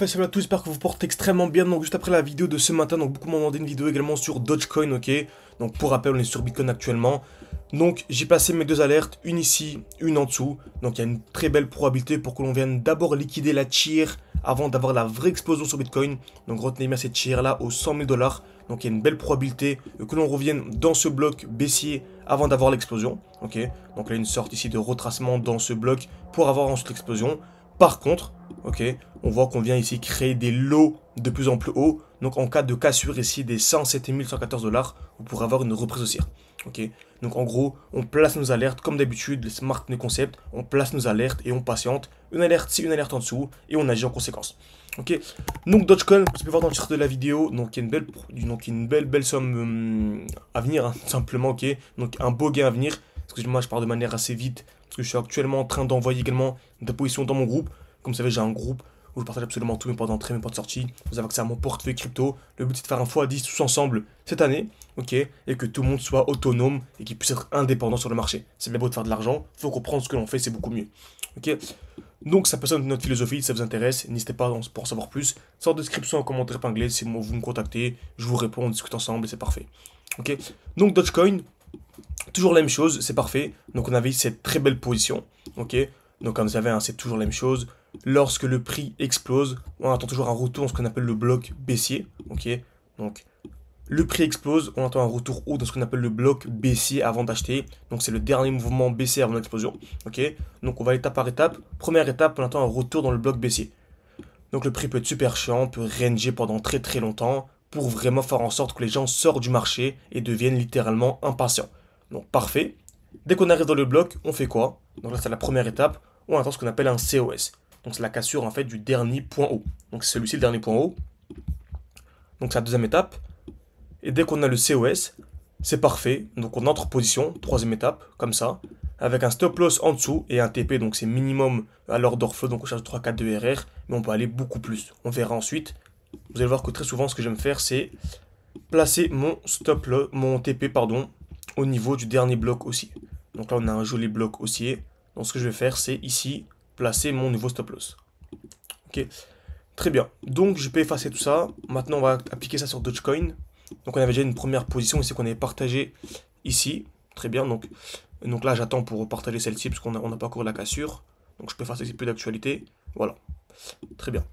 Salut à tous, j'espère que vous portez extrêmement bien. Donc juste après la vidéo de ce matin, donc beaucoup m'ont demandé une vidéo également sur Dogecoin, ok. Donc pour rappel, on est sur Bitcoin actuellement. Donc j'ai placé mes deux alertes, une ici, une en dessous. Donc il y a une très belle probabilité pour que l'on vienne d'abord liquider la tier avant d'avoir la vraie explosion sur Bitcoin. Donc retenez bien cette tier là aux 100 000 $. Donc il y a une belle probabilité que l'on revienne dans ce bloc baissier avant d'avoir l'explosion, ok. Donc là une sorte ici de retracement dans ce bloc pour avoir ensuite l'explosion. Par contre, ok, on voit qu'on vient ici créer des lots de plus en plus hauts. Donc en cas de cassure ici des 107 114 $, vous pourrez avoir une reprise haussière. Ok, donc en gros, on place nos alertes comme d'habitude, les smart concept, on place nos alertes et on patiente. Une alerte ici, une alerte en dessous et on agit en conséquence. Ok, donc Dogecoin, vous pouvez voir dans le titre de la vidéo, donc il y a une belle somme à venir, hein, simplement, ok. Donc un beau gain à venir. Excusez-moi, je parle de manière assez vite parce que je suis actuellement en train d'envoyer également des positions dans mon groupe. Comme vous savez, j'ai un groupe où je partage absolument tous mes portes d'entrée, mes portes de sortie. Vous avez accès à mon portefeuille crypto. Le but c'est de faire un x10 tous ensemble cette année, ok, et que tout le monde soit autonome et qu'il puisse être indépendant sur le marché. C'est bien beau de faire de l'argent, il faut comprendre ce que l'on fait, c'est beaucoup mieux. Ok. Donc ça peut être notre philosophie, si ça vous intéresse, n'hésitez pas pour en savoir plus. C'est en description, en commentaire épinglé, si vous me contactez, je vous réponds, on discute ensemble et c'est parfait. Ok. Donc Dogecoin, toujours la même chose, c'est parfait. Donc on avait cette très belle position, ok. Donc comme vous savez, hein, c'est toujours la même chose. Lorsque le prix explose, on attend toujours un retour dans ce qu'on appelle le bloc baissier, ok. Donc le prix explose, on attend un retour haut dans ce qu'on appelle le bloc baissier avant d'acheter. Donc c'est le dernier mouvement baissier avant l'explosion, ok. Donc on va étape par étape. Première étape, on attend un retour dans le bloc baissier. Donc le prix peut être super chiant, peut ranger pendant très longtemps pour vraiment faire en sorte que les gens sortent du marché et deviennent littéralement impatients. Donc parfait. Dès qu'on arrive dans le bloc, on fait quoi? Donc là c'est la première étape, on attend ce qu'on appelle un COS. Donc c'est la cassure en fait du dernier point haut. Donc c'est celui-ci le dernier point haut. Donc c'est la deuxième étape. Et dès qu'on a le COS, c'est parfait. Donc on entre en position, troisième étape, comme ça, avec un stop loss en dessous et un TP, donc c'est minimum à l'heure d'orfeu, donc on cherche 3-4 de RR, mais on peut aller beaucoup plus. On verra ensuite. Vous allez voir que très souvent, ce que j'aime faire, c'est placer mon stop loss, mon TP, pardon, au niveau du dernier bloc haussier. Donc là, on a un joli bloc haussier. Donc ce que je vais faire, c'est ici, placer mon nouveau stop loss. Ok, très bien. Donc je peux effacer tout ça. Maintenant, on va appliquer ça sur Dogecoin. Donc on avait déjà une première position ici qu'on avait partagée ici. Très bien, donc là j'attends pour partager celle-ci parce qu'on n'a pas encore la cassure. Donc je peux faire un peu d'actualité. Voilà, très bien.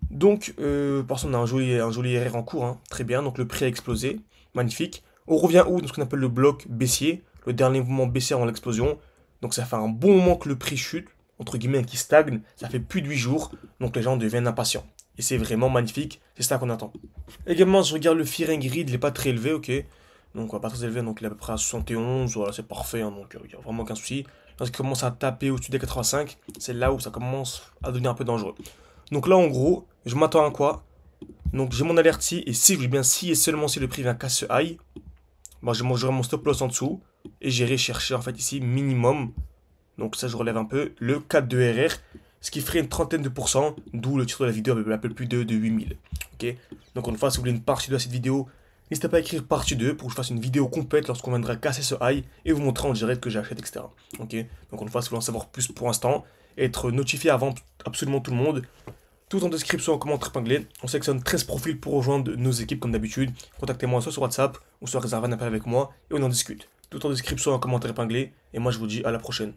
Donc, par contre on a un joli RR en cours, hein. Très bien, donc le prix a explosé, magnifique. On revient où? Dans ce qu'on appelle le bloc baissier, le dernier mouvement baissier avant l'explosion. Donc ça fait un bon moment que le prix chute, entre guillemets, qui stagne. Ça fait plus de 8 jours, donc les gens deviennent impatients. Et c'est vraiment magnifique, c'est ça qu'on attend. Également, je regarde le Fear and Greed, il n'est pas très élevé, ok. Donc, pas très élevé, donc il est à peu près à 71, voilà, c'est parfait, hein, donc il n'y a vraiment aucun souci. Lorsqu'il commence à taper au-dessus des 85, c'est là où ça commence à devenir un peu dangereux. Donc là, en gros, je m'attends à quoi? Donc j'ai mon alerte ici, et si, je dis bien si et seulement si le prix vient casser ce high, moi je mangerai mon stop loss en dessous, et j'irai chercher en fait ici minimum, donc ça je relève un peu, le 4 de RR, ce qui ferait une trentaine de pourcents, d'où le titre de la vidéo avec un peu plus de 8000. Ok. Donc une fois, si vous voulez une partie 2 à cette vidéo, n'hésitez pas à écrire partie 2 pour que je fasse une vidéo complète lorsqu'on viendra casser ce high et vous montrer en direct que j'achète, etc. Ok. Donc une fois, si vous voulez en savoir plus pour l'instant, être notifié avant absolument tout le monde, tout en description, en commentaire épinglé. On sélectionne 13 profils pour rejoindre nos équipes comme d'habitude. Contactez-moi soit sur WhatsApp ou soit réservez un appel avec moi et on en discute. Tout en description, en commentaire épinglé. Et moi je vous dis à la prochaine.